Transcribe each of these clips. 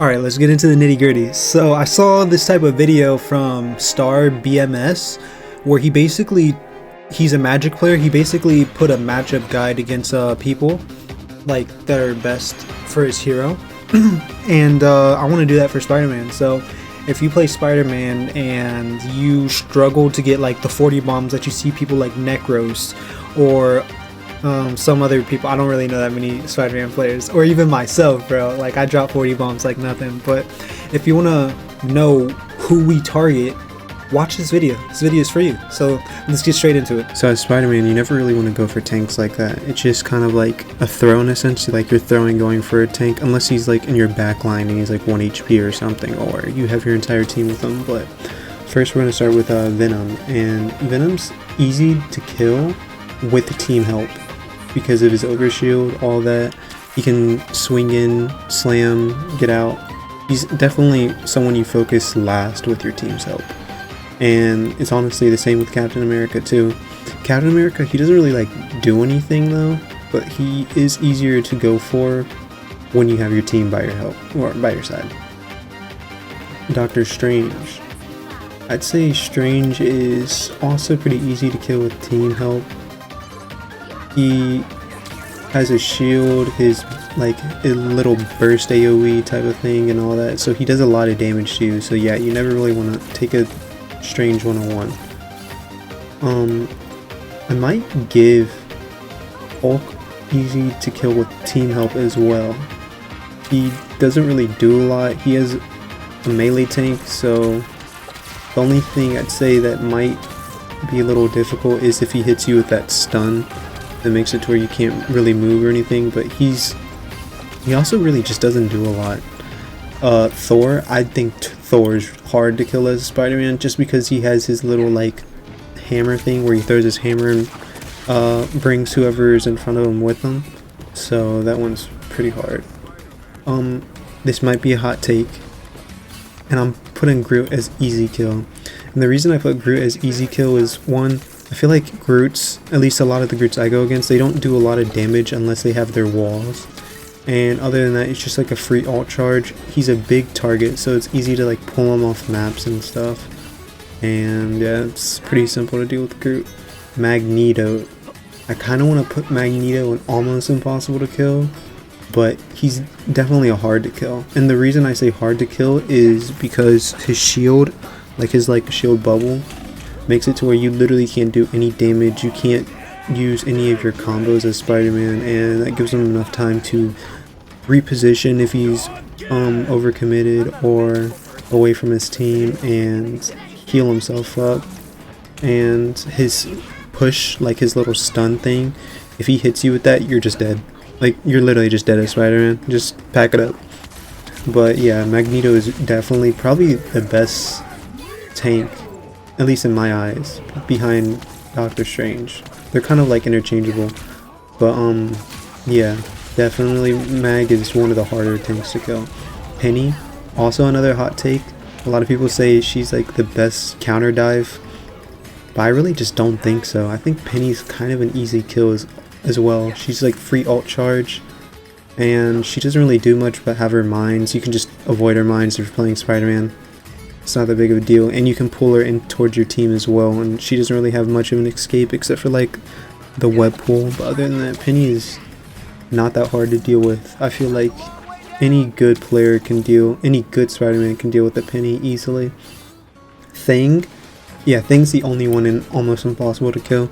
Alright, let's get into the nitty gritty. So I saw this type of video from STARBMS where he's a Magic player. He basically put a matchup guide against people like that are best for his hero. And I want to do that for Spider-Man. So if you play Spider-Man and you struggle to get like the 40 bombs that you see people like Necros or some other people, I don't really know that many Spider-Man players, or even myself, bro, like I drop 40 bombs like nothing. But if you want to know who we target, watch this video. This video is for you. So let's get straight into it. So as Spider-Man, you never really want to go for tanks like that. It's just kind of like a throw in a sense, like you're throwing going for a tank, unless he's like in your back line and he's like 1 HP or something, or you have your entire team with him. But first we're going to start with Venom, and Venom's easy to kill with the team help because of his overshield, all that. He can swing in, slam, get out. He's definitely someone you focus last with your team's help. And it's honestly the same with Captain America too. Captain America, he doesn't really like do anything though, but he is easier to go for when you have your team by your help, or by your side. Doctor Strange. I'd say Strange is also pretty easy to kill with team help. He has a shield, his like a little burst AoE type of thing and all that, so he does a lot of damage to you. So yeah, you never really want to take a Strange 101. I might give Hulk easy to kill with team help as well. He doesn't really do a lot. He has a melee tank, so the only thing I'd say that might be a little difficult is if he hits you with that stun that makes it to where you can't really move or anything. But he also really just doesn't do a lot. Thor, I think Thor's hard to kill as Spider-Man just because he has his little like hammer thing where he throws his hammer and brings whoever is in front of him with him. So that one's pretty hard. This might be a hot take, and I'm putting Groot as easy kill. And the reason I put Groot as easy kill is, one, I feel like Groots, at least a lot of the Groots I go against, they don't do a lot of damage unless they have their walls. And other than that, it's just like a free alt charge. He's a big target, so it's easy to like pull him off maps and stuff. And yeah, it's pretty simple to deal with Groot. Magneto. I kind of want to put Magneto in almost impossible to kill, but he's definitely a hard to kill. And the reason I say hard to kill is because his shield, like his like shield bubble, makes it to where you literally can't do any damage. You can't use any of your combos as Spider-Man, and that gives him enough time to reposition if he's overcommitted or away from his team and heal himself up. And his push, like his little stun thing, if he hits you with that, you're just dead. Like, you're literally just dead as Spider-Man. Just pack it up. But yeah, Magneto is definitely probably the best tank, at least in my eyes, behind Doctor Strange. They're kind of like interchangeable, but yeah, definitely Mag is one of the harder tanks to kill. Penny, also another hot take. A lot of people say she's like the best counter dive, but I really just don't think so. I think Penny's kind of an easy kill as well. She's like free alt charge, and she doesn't really do much but have her mines. You can just avoid her mines if you're playing Spider-Man. It's not that big of a deal, and you can pull her in towards your team as well, and she doesn't really have much of an escape except for like the web pool. But other than that, Penny is not that hard to deal with. I feel like any good Spider-Man can deal with the Penny easily. Thing, yeah, Thing's the only one in almost impossible to kill.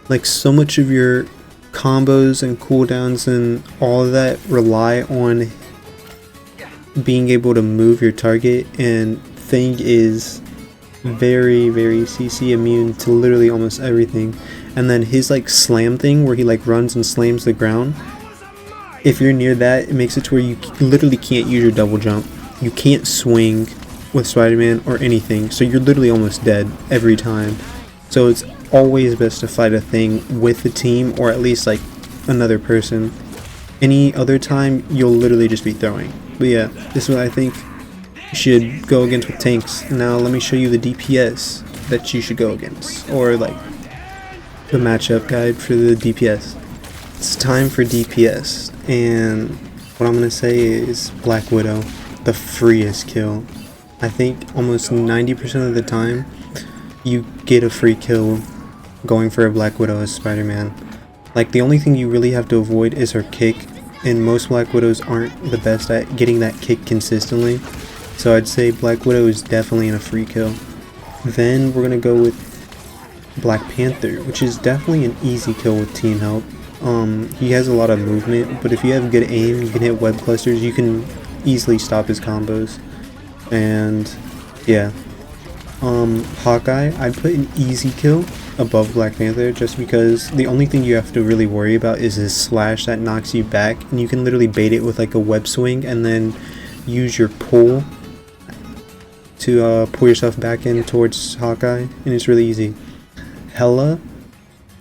Like, so much of your combos and cooldowns and all of that rely on being able to move your target, and Thing is very, very CC immune to literally almost everything. And then his like slam thing where he like runs and slams the ground, if you're near that, it makes it to where you literally can't use your double jump. You can't swing with Spider-Man or anything, so you're literally almost dead every time. So it's always best to fight a Thing with the team, or at least like another person. Any other time, you'll literally just be throwing. But yeah, this is what I think you should go against with tanks. Now let me show you the DPS that you should go against, or like the matchup guide for the DPS. It's time for DPS, and what I'm gonna say is Black Widow. the freest kill. I think almost 90% of the time you get a free kill going for a Black Widow as Spider-Man. Like, the only thing you really have to avoid is her kick, and most Black Widows aren't the best at getting that kick consistently. So I'd say Black Widow is definitely in a free kill. Then we're gonna go with Black Panther, which is definitely an easy kill with team help. He has a lot of movement, but if you have good aim, you can hit web clusters, you can easily stop his combos. And yeah, Hawkeye, I'd put an easy kill above Black Panther, just because the only thing you have to really worry about is his slash that knocks you back, and you can literally bait it with like a web swing and then use your pull to pull yourself back in towards Hawkeye, and it's really easy. Hela,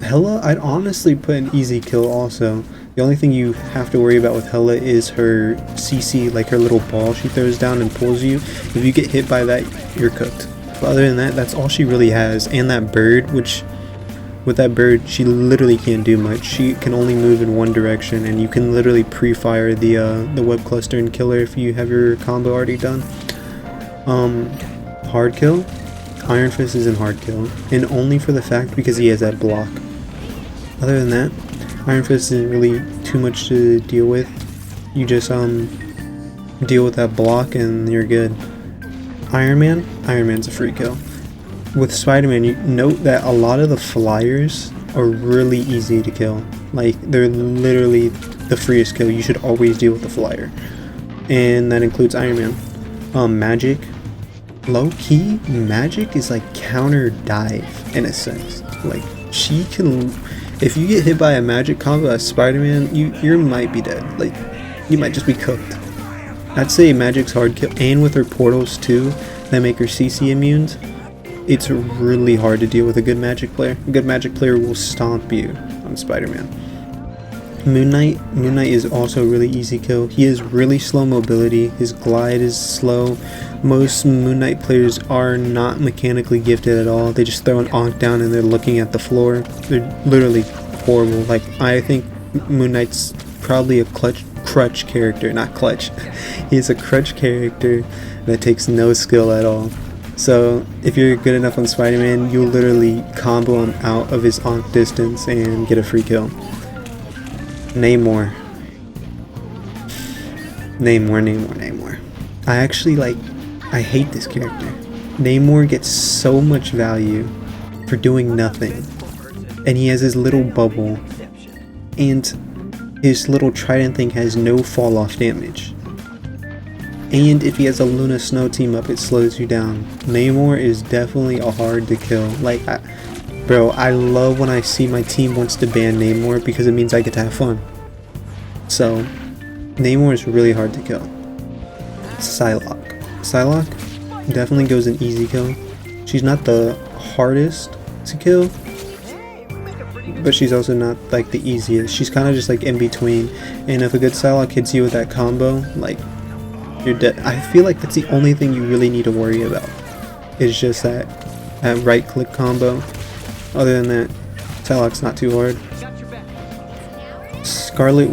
I'd honestly put an easy kill also. The only thing you have to worry about with Hela is her CC, like her little ball she throws down and pulls you. If you get hit by that, you're cooked. But other than that, that's all she really has. And that bird, which with that bird, she literally can't do much. She can only move in one direction, and you can literally pre-fire the web cluster and kill her if you have your combo already done. Hard kill, Iron Fist is in hard kill, and only for the fact because he has that block. Other than that, Iron Fist isn't really too much to deal with. You just deal with that block and you're good. Iron Man's a free kill. With Spider-Man, you note that a lot of the flyers are really easy to kill. Like, they're literally the freest kill. You should always deal with the flyer, and that includes Iron Man. Magic, low-key, Magic is like counter dive in a sense. Like, she can, if you get hit by a Magic combo as Spider-Man, you might be dead. Like, you might just be cooked. I'd say Magic's hard kill, and with her portals too that make her CC immune, it's really hard to deal with a good Magic player. A good Magic player will stomp you on Spider-Man. Moon Knight is also a really easy kill. He has really slow mobility, his glide is slow. Most Moon Knight players are not mechanically gifted at all. They just throw an Ankh down and they're looking at the floor. They're literally horrible. Like, I think Moon Knight's probably a crutch character, not clutch. He's a crutch character that takes no skill at all. So if you're good enough on Spider-Man, you'll literally combo him out of his Ankh distance and get a free kill. Namor. I hate this character. Namor gets so much value for doing nothing, and he has his little bubble, and his little trident thing has no fall off damage. And if he has a Luna Snow team up, it slows you down. Namor is definitely a hard to kill. Like, bro, I love when I see my team wants to ban Namor because it means I get to have fun. So, Namor is really hard to kill. Psylocke definitely goes an easy kill. She's not the hardest to kill, but she's also not like the easiest. She's kind of just like in between. And if a good Psylocke hits you with that combo, like, you're dead. I feel like that's the only thing you really need to worry about. It's just that right click combo. Other than that, Psylocke's not too hard. Scarlet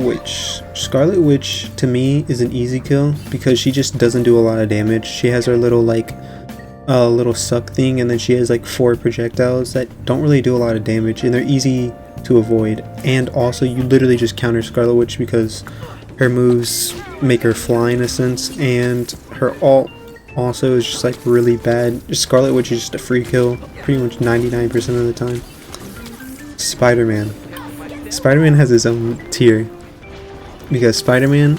Witch to me is an easy kill because she just doesn't do a lot of damage. She has her little like little suck thing, and then she has like 4 projectiles that don't really do a lot of damage, and they're easy to avoid. And also, you literally just counter Scarlet Witch because her moves make her fly in a sense, and her ult also is just like really bad. Scarlet Witch is just a free kill pretty much 99% of the time. Spider-Man has his own tier, because Spider-Man,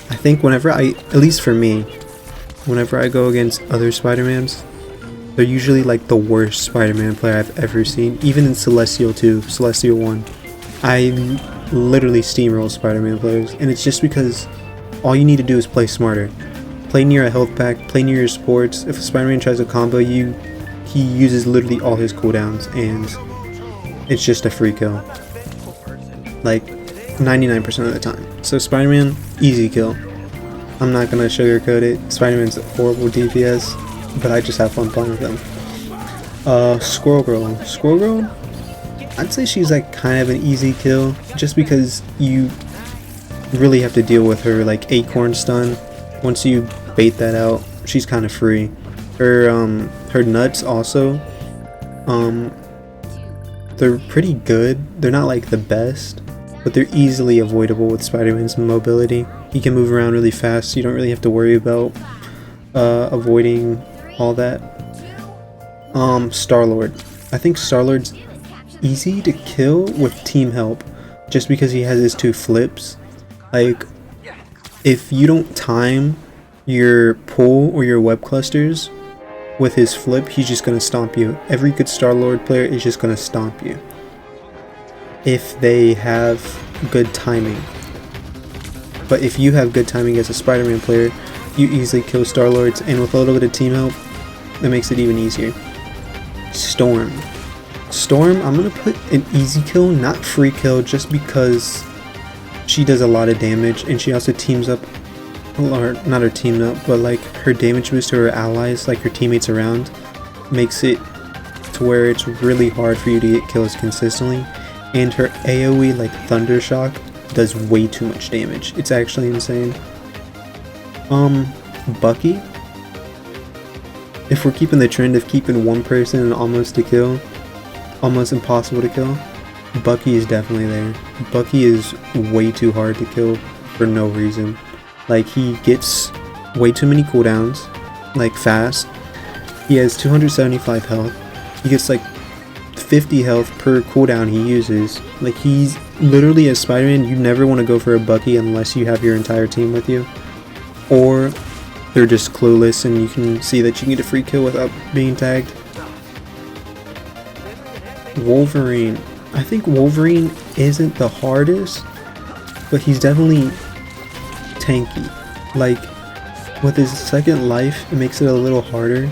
I think at least for me, whenever I go against other Spider-Mans, they're usually like the worst Spider-Man player I've ever seen. Even in Celestial 2, Celestial 1, I literally steamroll Spider-Man players, and it's just because all you need to do is play smarter. Play near a health pack, play near your supports. If a Spider-Man tries to combo you, he uses literally all his cooldowns, and it's just a free kill. Like, 99% of the time. So Spider-Man, easy kill. I'm not gonna sugarcoat it. Spider-Man's a horrible DPS, but I just have fun playing with him. Squirrel Girl, I'd say she's like kind of an easy kill, just because you really have to deal with her like acorn stun. Once you bait that out, she's kind of free. Her nuts also, they're pretty good. They're not like the best, but they're easily avoidable with Spider-Man's mobility. He can move around really fast, so you don't really have to worry about avoiding all that. Star-Lord. I think Star-Lord's easy to kill with team help, just because he has his 2 flips. Like, if you don't time your pull or your web clusters with his flip, he's just gonna stomp you. Every good Star-Lord player is just gonna stomp you if they have good timing. But if you have good timing as a Spider-Man player, you easily kill Star-Lords, and with a little bit of team help, it makes it even easier. Storm. Storm, I'm gonna put an easy kill, not free kill, just because she does a lot of damage, and she also teams up, or not her team up, but like her damage boost to her allies, like her teammates around, makes it to where it's really hard for you to get kills consistently. And her AoE, like Thunder Shock, does way too much damage. It's actually insane. Bucky. If we're keeping the trend of keeping one person and almost to kill, almost impossible to kill, Bucky is definitely there. Bucky is way too hard to kill for no reason. Like, he gets way too many cooldowns, like fast. He has 275 health. He gets like 50 health per cooldown he uses. Like, he's literally, as Spider-Man, you never want to go for a Bucky unless you have your entire team with you, or they're just clueless and you can see that you can get a free kill without being tagged. Wolverine. I think Wolverine isn't the hardest, but he's definitely tanky. Like, with his second life, it makes it a little harder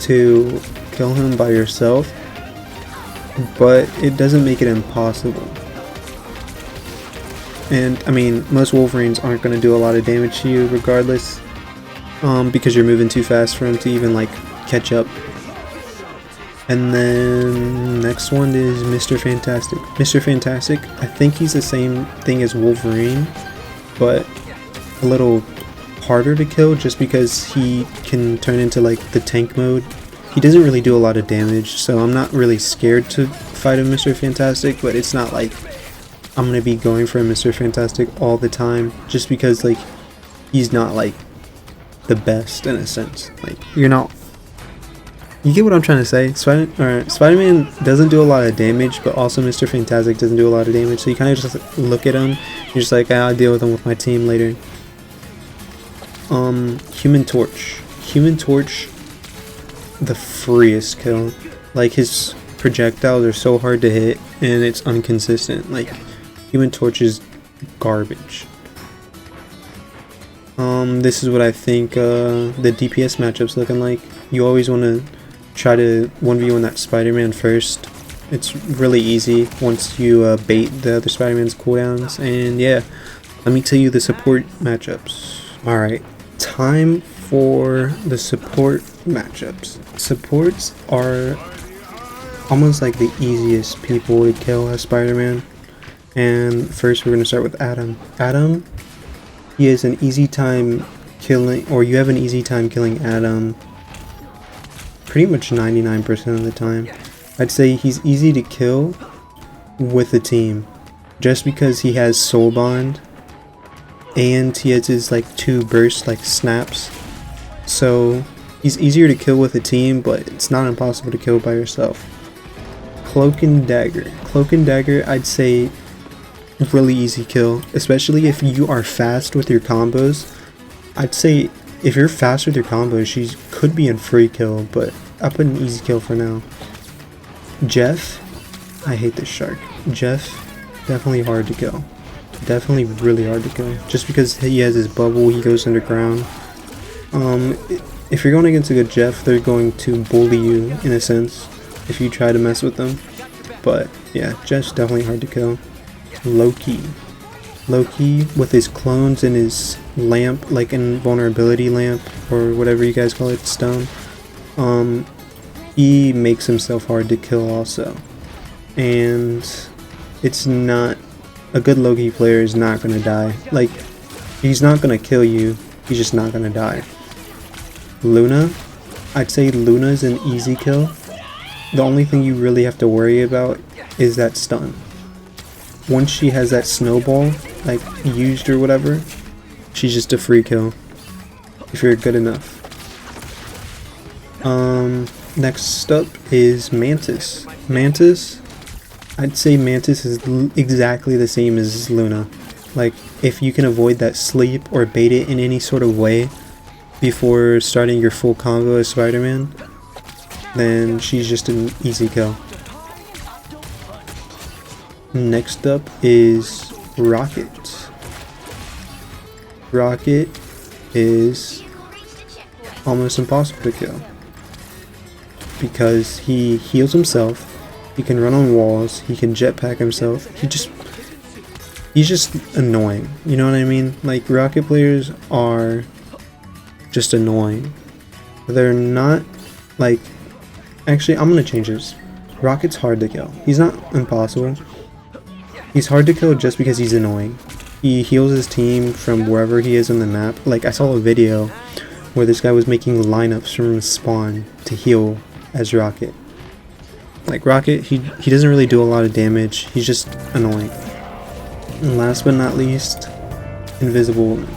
to kill him by yourself, but it doesn't make it impossible. And I mean, most Wolverines aren't going to do a lot of damage to you regardless, because you're moving too fast for him to even like catch up. And then next one is Mr. Fantastic. Mr. Fantastic, I think he's the same thing as Wolverine, but a little harder to kill just because he can turn into like the tank mode. He doesn't really do a lot of damage, so I'm not really scared to fight a Mr. Fantastic, but it's not like I'm gonna be going for a Mr. Fantastic all the time, just because like he's not like the best in a sense. Like, you get what I'm trying to say. Spider-Man doesn't do a lot of damage, but also Mr. Fantastic doesn't do a lot of damage, so you kind of just look at him, you're just like, I'll deal with him with my team later. Human Torch. Human Torch, the freest kill. Like, his projectiles are so hard to hit and it's inconsistent. Like, Human Torch is garbage. This is what I think the DPS matchup's looking like. You always want to try to 1v1 that Spider-Man first. It's really easy once you bait the other Spider-Man's cooldowns. And yeah, let me tell you the support matchups. Alright, time for the support matchups. Supports are almost like the easiest people to kill as Spider-Man. And first we're going to start with Adam. Adam, he has an easy time killing, or you have an easy time killing Adam pretty much 99% of the time. I'd say he's easy to kill with a team, just because he has Soul Bond and he has his like 2 bursts, like snaps. So he's easier to kill with a team, but it's not impossible to kill by yourself. Cloak and Dagger. Cloak and Dagger, I'd say really easy kill, especially if you are fast with your combos. I'd say if you're fast with your combos, she could be in free kill, but I'll put an easy kill for now. Jeff, I hate this shark. Jeff, definitely hard to kill. Definitely really hard to kill. Just because he has his bubble, he goes underground. If you're going against a good Jeff, they're going to bully you in a sense if you try to mess with them. But yeah, Jeff's definitely hard to kill. Loki. Loki with his clones and his lamp, like invulnerability lamp, or whatever you guys call it, stone. He makes himself hard to kill also. And it's not, a good Loki player is not gonna die. Like, he's not gonna kill you, he's just not gonna die. Luna, I'd say Luna is an easy kill. The only thing you really have to worry about is that stun. Once she has that snowball, like, used or whatever, she's just a free kill, if you're good enough. Next up is Mantis. Mantis, I'd say Mantis is exactly the same as Luna. Like, if you can avoid that sleep or bait it in any sort of way before starting your full combo as Spider-Man, then she's just an easy kill. Next up is Rocket. Rocket is almost impossible to kill because he heals himself, he can run on walls, he can jetpack himself, he's just annoying, you know what I mean? Like, Rocket players are just annoying. They're not, like, actually I'm gonna change this. Rocket's hard to kill. He's not impossible. He's hard to kill just because he's annoying. He heals his team from wherever he is on the map. Like, I saw a video where this guy was making lineups from spawn to heal as Rocket. Like, Rocket, he doesn't really do a lot of damage. He's just annoying. And last but not least, Invisible Woman.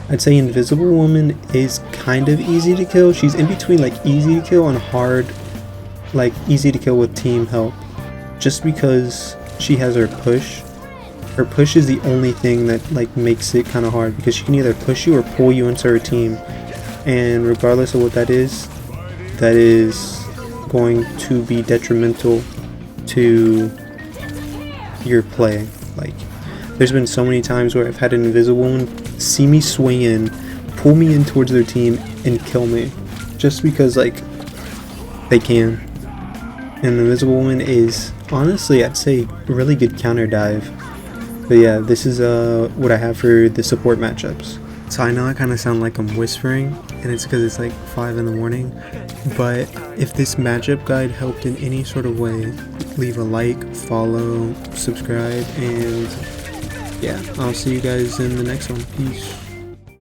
I'd say Invisible Woman is kind of easy to kill. She's in between, like, easy to kill and hard, like, easy to kill with team help. Just because she has her push. Her push is the only thing that, like, makes it kind of hard, because she can either push you or pull you into her team, and regardless of what that is going to be detrimental to your play. Like, there's been so many times where I've had an Invisible Woman see me swing in, pull me in towards their team, and kill me, just because, like, they can. And the Invisible Woman is, honestly, I'd say, a really good counter dive. But yeah, this is what I have for the support matchups. So I know I kind of sound like I'm whispering, and it's because it's like 5 in the morning, but if this matchup guide helped in any sort of way, leave a like, follow, subscribe, and yeah, I'll see you guys in the next one. Peace.